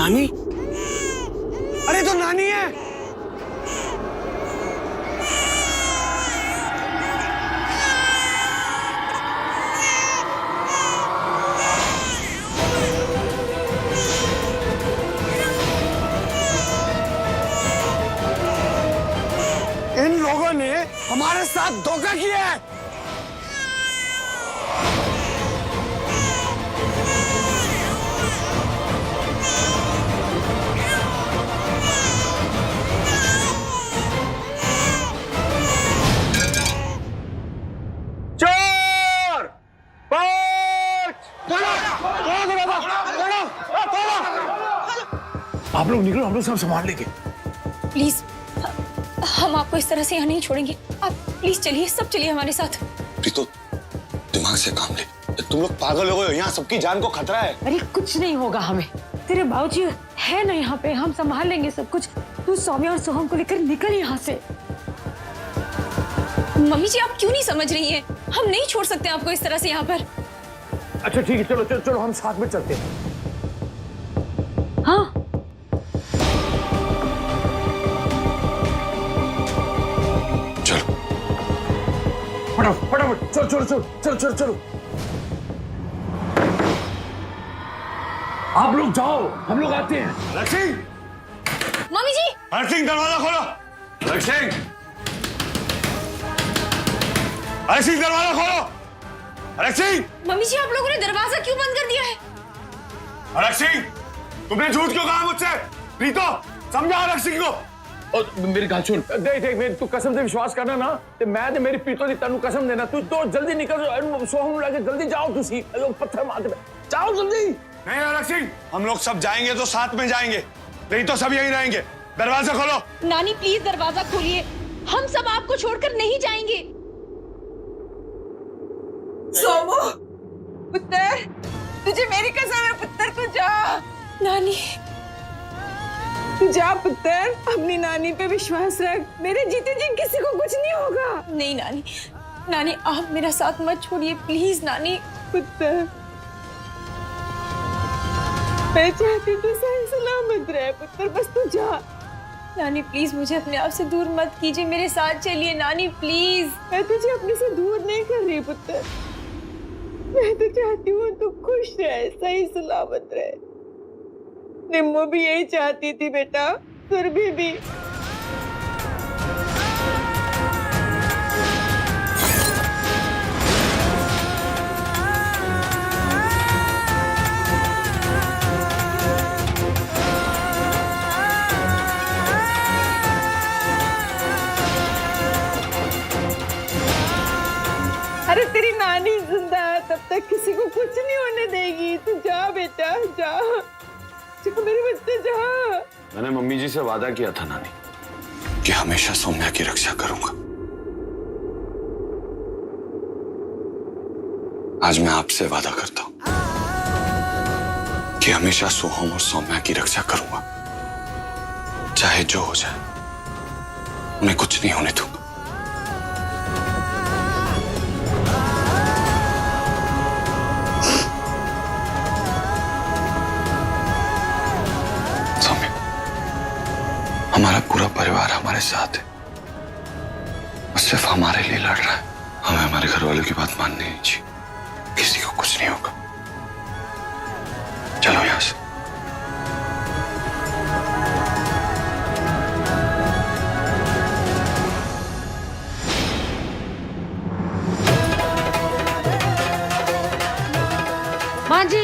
नानी? अरे तो नानी है। इन लोगों ने हमारे साथ धोखा किया है। चोर! आप लोग निकलो, हम लोग सब संभाल लेंगे। प्लीज, हम आपको इस तरह से यहाँ नहीं छोड़ेंगे। आप प्लीज चलिए, सब चलिए हमारे साथ। प्रीतो, दिमाग से काम ले। तुम लोग पागल हो गए हो, यहाँ सबकी जान को खतरा है। अरे कुछ नहीं होगा हमें, तेरे बाबूजी है ना यहाँ पे, हम संभाल लेंगे सब कुछ। तू सौम्या और सोहम को लेकर निकल यहाँ से। मम्मी जी, आप क्यों नहीं समझ रही हैं? हम नहीं छोड़ सकते आपको इस तरह से यहाँ पर। अच्छा ठीक है, चलो चलो चलो, हम साथ में चलते हैं। हाँ चलो फटाफट फटाफट, चलो चलो चलो चलो चलो चलो। आप लोग जाओ, हम लोग आते हैं। अलग सिंह, मम्मी जी! अलग सिंह, दरवाजा खोलो। अलग सिंह, अलग सिंह, दरवाजा खोलो। अलग सिंह, मम्मी जी, आप लोगों ने दरवाजा क्यों बंद कर दिया है? अलग सिंह, तुमने झूठ क्यों कहा मुझसे? प्रीतो, समझा अलग सिंह को। और मेरी गाल सुन, देख देख मेरी, तू कसम से विश्वास करना ना, ते मैं ते मेरी प्रीतो दी तन्नू कसम देना, तू तो जल्दी निकल, सोहम लाके जल्दी जाओ, तुसी लोग पत्थर मारते जाओ जल्दी। नहीं अलग सिंह, हम लोग सब जाएंगे तो साथ में जाएंगे, नहीं तो सब यहीं रहेंगे। दरवाजा खोलो। नानी प्लीज दरवाजा खोलिए, हम सब आपको छोड़कर नहीं जाएंगे। सोमो, पुत्र, तुझे मेरी कसम है पुत्र, तू जा। नानी, तू जा पुत्र, अपनी नानी पे विश्वास रख। मेरे जीते जी किसी को कुछ नहीं होगा। नहीं नानी, नानी आप मेरा साथ मत छोड़िए प्लीज। नानी, पुत्र, मैं चाहती तू सही सलामत रहे पुत्र, बस तू जा। नानी प्लीज मुझे अपने आप से दूर मत कीजिए, मेरे साथ चलिए नानी प्लीज। मैं तुझे अपने से दूर नहीं कर रही पुत्र, मैं तो चाहती हूँ तू खुश रहे, सही सलामत रहे। निम्मो भी यही चाहती थी बेटा, सुरभि भी। अरे तेरी नानी जिंदा है, तब तक किसी को कुछ नहीं होने देगी। तू जा बेटा, जा, मेरे बच्चे जा। मैंने मम्मी जी से वादा किया था नानी कि हमेशा सौम्या की रक्षा करूंगा। आज मैं आपसे वादा करता हूं कि हमेशा सोहम और सौम्या की रक्षा करूंगा, चाहे जो हो जाए, उन्हें कुछ नहीं होने दूंगा। हमारा पूरा परिवार हमारे साथ है, बस सिर्फ हमारे लिए लड़ रहा है। हमें हमारे घर वालों की बात माननी नहीं चाहिए, किसी को कुछ नहीं होगा। चलो यहां से। माँ जी,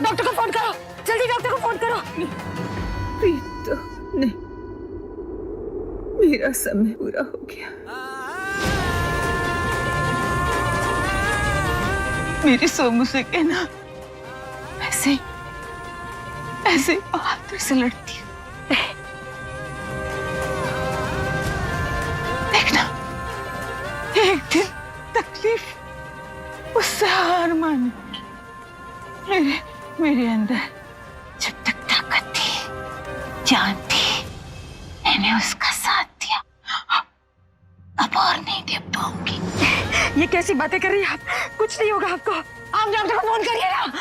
डॉक्टर को फोन करो, जल्दी डॉक्टर को फोन करो। प्रीतो, नहीं, मेरा समय पूरा हो गया। मेरी सोमू से कहना, ऐसे ऐसे बहादुर से लड़ती है। देखना, एक दिन तकलीफ उससे हार मानी। मेरे अंदर जब तक ताकत थी, जान थी, मैंने उसका साथ दिया। अब और नहीं दे पाऊंगी। ये कैसी बातें कर रही है आप? कुछ नहीं होगा आपको। आप डॉक्टर को फोन करिए ना।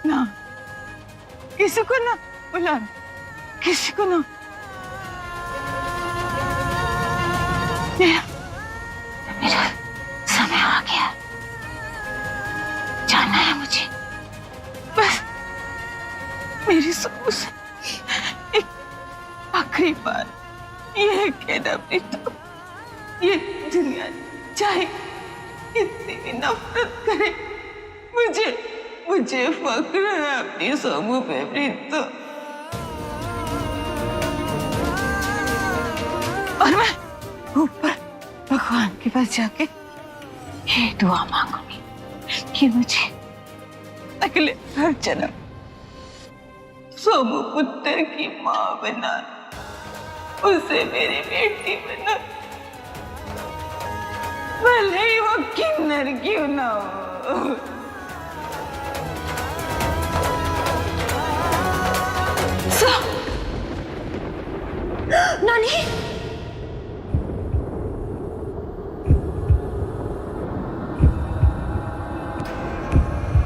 ना, किसी को ना बुला, किसी को ना। मेरा समय आ गया, जाना है मुझे। बस मेरी सोच से एक आखिरी बार ये कहना प्रीतम, ये दुनिया चाहे कितनी भी नफरत करे, मुझे फक्र है अपनी सोमू पे प्रीतम। और मैं ऊपर भगवान के पास जाके ये दुआ मांगूंगी कि मुझे अगले हर जन्म सोमू पुत्र की माँ बना, उसे मेरी बेटी बना, भले ही वो किन्नर क्यों ना हो। नानी,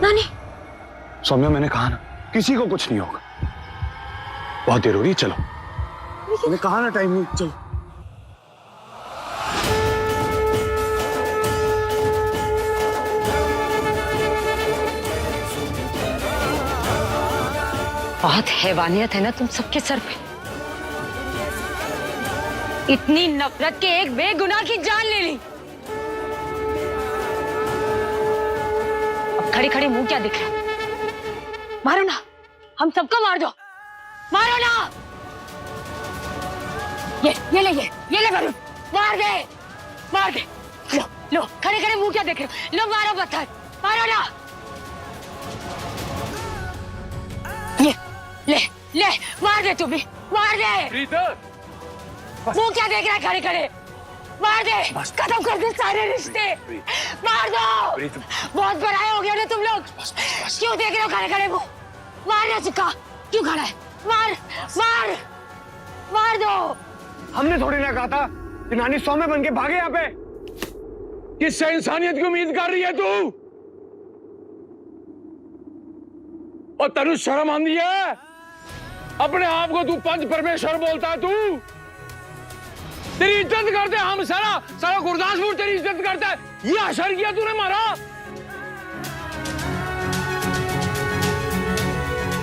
नानी। सौम्या, मैंने कहा ना किसी को कुछ नहीं होगा। बहुत देर हो रही है, चलो। मैंने कहा ना टाइम नहीं, चलो। बहुत हैवानियत है ना तुम सबके सर पे। इतनी नफरत के एक बेगुनाह की जान ले ली। अब खड़े खड़े मुंह क्या दिख रहा है? मारो ना, हम सबको मार दो, मारो ना। ये ले बारूद, मार दे। लो खड़े खड़े मुंह क्या देख रहे हो? लो मारो पत्थर, मारो ना। ले मार दे, तू भी मार दे। मुंह क्या देख रहा है खड़े खड़े? मार दे, खत्म कर दे सारे रिश्ते, मार दो। बहुत बड़ाई हो गया ना तुम लोग। क्यों देख रहे हो खड़े खड़े मुंह? मारना चिक्का क्यों खड़ा है? मार दो। हमने थोड़ी ना कहा था कि नानी सौम्य बन के भागे यहाँ पे। किससे इंसानियत की उम्मीद कर रही है तू? और तेरू शर्म आंदी है? अपने आप को तू पंच परमेश्वर बोलता है? तू तेरी इज्जत करते, हम सारा गुरदासपुर तेरी इज्जत करता है। ये असर किया तूने मारा।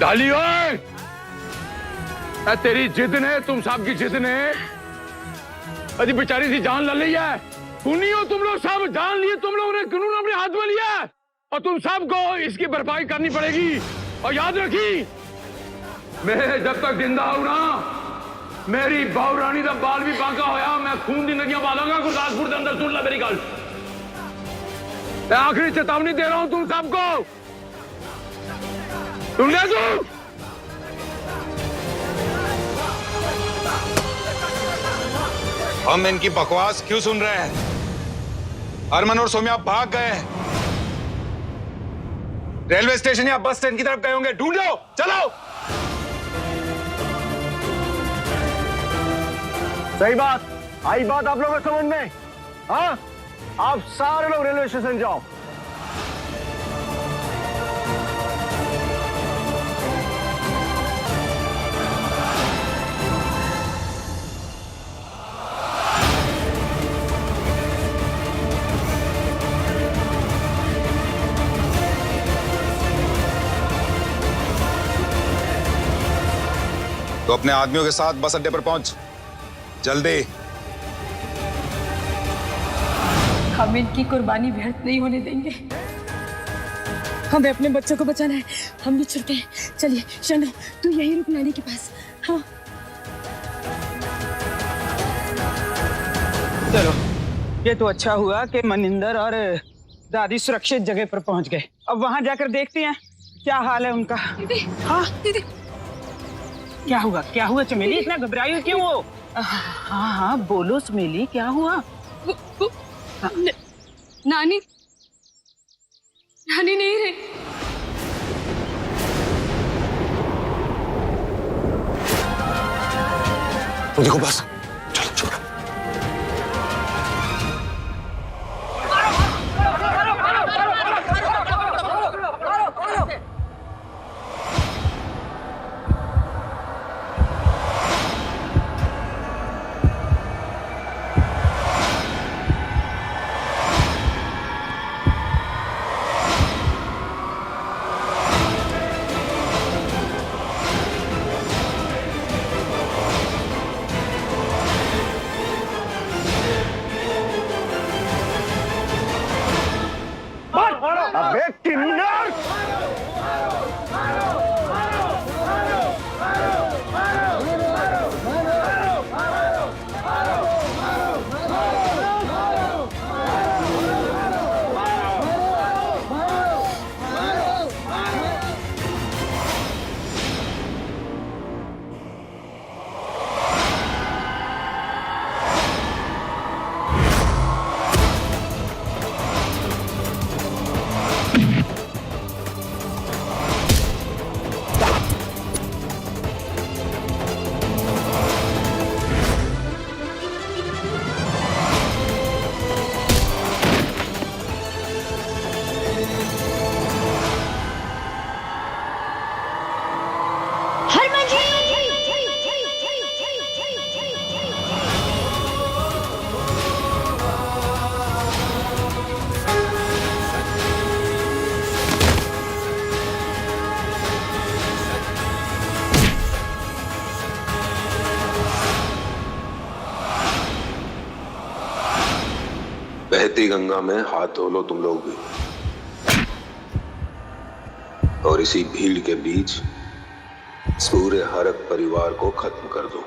डाली ओए, तेरी जिद ने, तुम सब की जिद ने अजी बेचारी सी जान ले ली है। सुनी हो तुम लोग सब, जान लिए तुम लोगों ने, कानून अपने हाथ में लिया है और तुम सबको इसकी भरपाई करनी पड़ेगी। और याद रखी, मैं जब तक जिंदा हूं ना, मेरी बाऊ रानी का बाल भी बांका होया, मैं खून दी नदियां बालांगा गुरदासपुर के अंदर। सुन ला मेरी गल, मैं आखिरी चेतावनी दे रहा हूं तुम सबको। सुन लिया तू? हम इनकी बकवास क्यों सुन रहे हैं? हरमन और सौम्या भाग गए हैं, रेलवे स्टेशन या बस स्टैंड की तरफ गए होंगे। ढूंढो, चलो। सही बात, आई बात आप लोगों को समझ में? हाँ, आप सारे लोग रेलवे स्टेशन जाओ। तो अपने आदमियों के साथ बस अड्डे पर पहुंच, जल्दी। हम इनकी कुर्बानी व्यर्थ नहीं होने देंगे। हमें अपने बच्चों को बचाना है, हम भी चलते हैं। चलिए शनो, तू यहीं रुक नानी के पास। हाँ चलो, ये तो अच्छा हुआ कि मनिंदर और दादी सुरक्षित जगह पर पहुंच गए। अब वहां जाकर देखते हैं क्या हाल है उनका। दीदी, हाँ दीदी, क्या हुआ चमेली? इतना घबराई क्यों हो? हाँ बोलो चमेली, क्या हुआ? नानी नहीं रही। देखो बस, चलो छोड़ो। बहती गंगा में हाथ धो लो तुम लोग भी, और इसी भीड़ के बीच इस पूरे हरक परिवार को खत्म कर दो।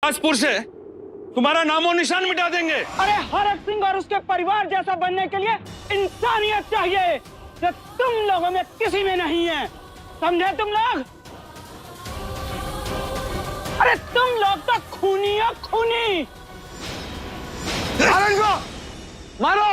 बिलासपुर से तुम्हारा नामो निशान मिटा देंगे। अरे हरक सिंह और उसके परिवार जैसा बनने के लिए इंसानियत चाहिए, जो तुम लोगों में किसी में नहीं है। समझे तुम लोग? अरे तुम लोग तो खूनी हो, खूनी। मारो।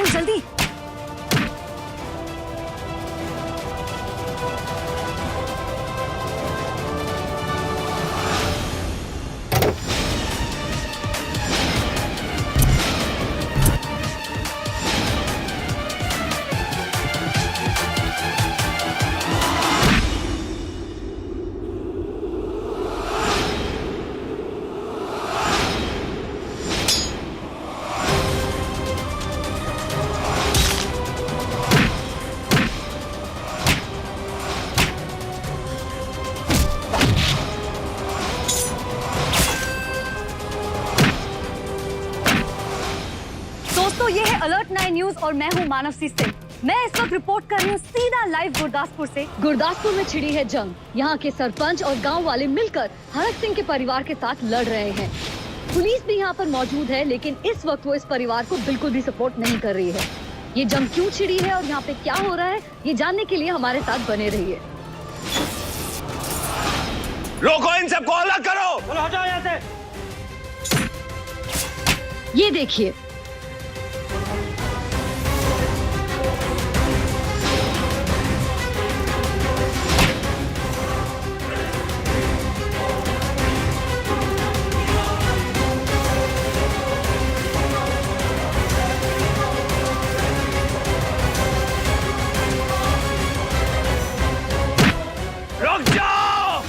जल्दी। दोस्तों ये है अलर्ट 9 न्यूज और मैं हूँ मानसी सिंह। मैं इस वक्त रिपोर्ट कर रही हूँ सीधा लाइव गुरदासपुर से। गुरदासपुर में छिड़ी है जंग। यहाँ के सरपंच और गांव वाले मिलकर हरक सिंह के परिवार के साथ लड़ रहे हैं। पुलिस भी यहाँ पर मौजूद है, लेकिन इस वक्त वो इस परिवार को बिल्कुल भी सपोर्ट नहीं कर रही है। ये जंग क्यों छिड़ी है और यहाँ पे क्या हो रहा है, ये जानने के लिए हमारे साथ बने रहिए। रोको, इन सबको अलग करो। चलो हटाओ यहाँ से। ये देखिए, रुक जाओ।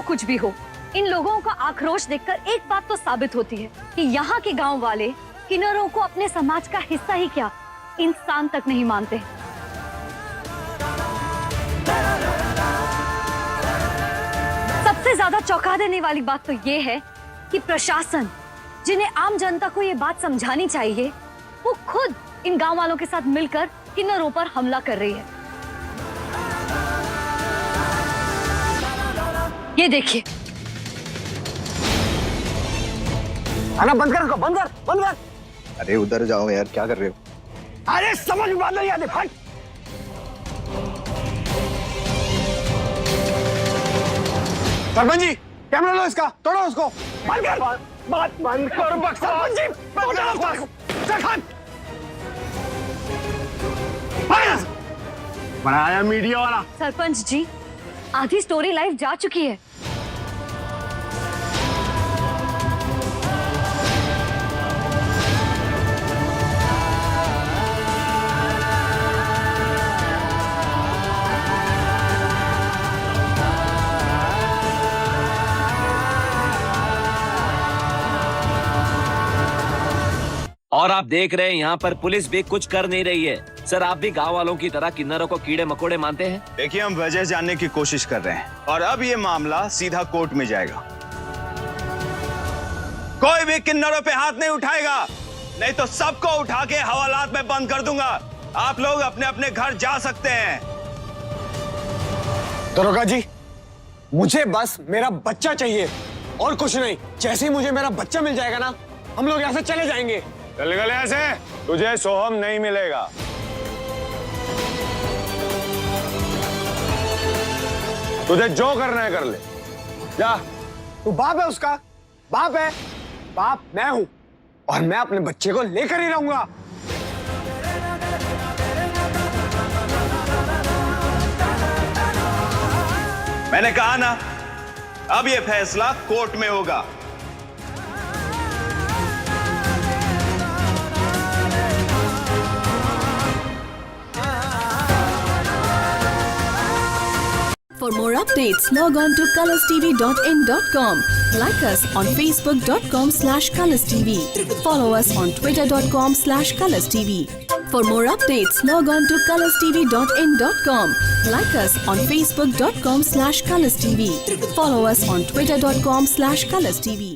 कुछ भी हो, इन लोगों का आक्रोश देखकर एक बात तो साबित होती है कि यहाँ के गांव वाले किन्नरों को अपने समाज का हिस्सा ही क्या, इंसान तक नहीं मानते। सबसे ज्यादा चौंका देने वाली बात तो ये है कि प्रशासन, जिन्हें आम जनता को ये बात समझानी चाहिए, वो खुद इन गांव वालों के साथ मिलकर किन्नरों पर हमला कर रही है। ये देखिए। आना बंद कर, बंद कर, बंद कर। अरे उधर जाओ यार, क्या कर रहे हो? अरे समझ में बात नहीं आती, फट। सरपंच जी, कैमरा लो इसका, तोड़ो उसको। बंद कर, बात बंद कर बक्सा। सरपंच जी, बनाया मीडिया वाला। सरपंच जी, आधी स्टोरी लाइव जा चुकी है। और आप देख रहे हैं यहाँ पर पुलिस भी कुछ कर नहीं रही है। सर, आप भी गांव वालों की तरह किन्नरों को कीड़े मकोड़े मानते हैं? देखिए, हम वजह जानने की कोशिश कर रहे हैं और अब ये मामला सीधा कोर्ट में जाएगा। कोई भी किन्नरों पे हाथ नहीं उठाएगा, नहीं तो सबको उठा के हवालात में बंद कर दूंगा। आप लोग अपने अपने घर जा सकते हैं। दरोगा जी, मुझे बस मेरा बच्चा चाहिए और कुछ नहीं। जैसे ही मुझे मेरा बच्चा मिल जाएगा ना, हम लोग यहाँ से चले जाएंगे। चल गए ऐसे, तुझे सोहम नहीं मिलेगा। तुझे जो करना है कर ले, जा। तू बाप है उसका, बाप है। बाप मैं हूं और मैं अपने बच्चे को लेकर ही रहूंगा। मैंने कहा ना, अब ये फैसला कोर्ट में होगा। For more updates, log on to colorstv.in.com. Like us on facebook.com/colorstv. Follow us on twitter.com/colorstv. For more updates, log on to colorstv.in.com. Like us on facebook.com/colorstv. Follow us on twitter.com/colorstv.